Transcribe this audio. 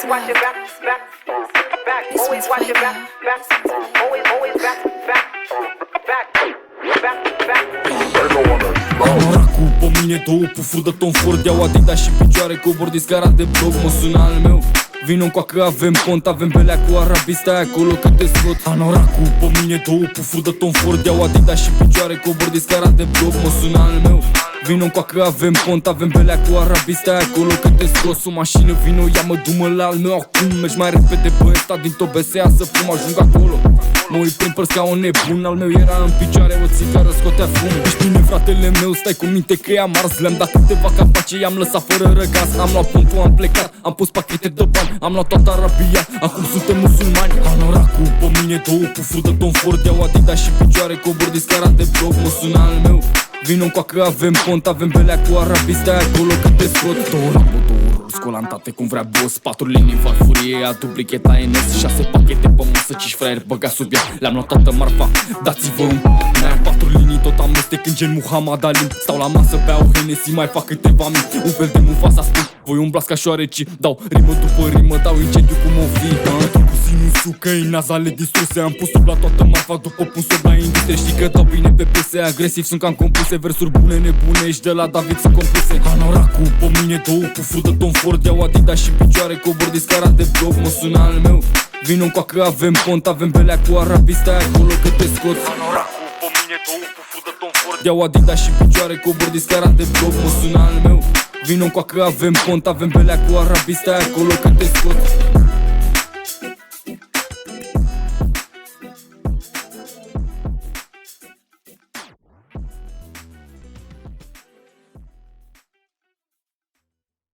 watch your back, back, back. Always watch your back, back. Always back, back, back, back, back. Anoracul pe mine, două pufuri de Tom Ford, iau Adidas și picioare cobor discarat de blog. Mă sună al meu, vino coacă, avem cont, avem belea cu arabii, stai acolo că te scot. Anoracul pe mine, două pufuri de Tom Ford, iau Adidas și picioare cobor discarat de blog. Mă sună al meu, vino coacă, avem cont, avem belea cu arabii, stai acolo că te scos. O mașină, vino, ia-mă, du-mă la al meu acum. Mergi mai repede pe ăsta din Tobesea să fum, ajung acolo. Mă uit prin părți ca un nebun, al meu era în picioare, o țigară scotea fum. Ești bine, fratele meu, stai cu minte că i-am ars. Le-am dat câteva capace, i-am lăsat fără răgaz. Am luat puntul, am plecat, am pus pachete de bani, am luat toată Arabia, acum suntem musulmani. Anoracul pe mine, două pufuri de Tom Ford, iau Adidas și picioare cobor discarat de blog. Mă sună al meu, vino coacă, avem cont, avem belea cu arabii, stai acolo că te scot. Două Rambo, două scolantate cum vrea boss, 4 linii farfurie, a duplicheta NS, 6 pachete pe masă, 5 fraieri băga sub ea. Le-am luat toată marfa, dați-vă un n-am 4 linii, tot amestec în gen Muhammad Ali. Stau la masă, beau Hennessy, mai fac câteva mii. Un fel de Mufasa spun, voi umblați ca șoareci. Dau rimă după rimă, dau incendiu cum o fi. Cu sinusul căi, nazale distruse, am pus sub la toată marfa după pun sub la industrie. Știi că dau bine pe piese, agresiv sunt cam compuse, versuri bune, nebune, ești de la David sunt compuse. Anoracul pe mine, două pufuri de Tom Ford, iau Adidas și picioare cobor discarat de blog. Mă sună al meu, vino coacă, avem cont, avem belea cu arabii, stai acolo că te scot. Anoracul pe mine, două pufuri de Tom Ford, iau Adidas și picioare cobor discarat de blog. Mă sună al meu, vino coacă, avem cont, avem belea cu arabii, stai acolo că te scot.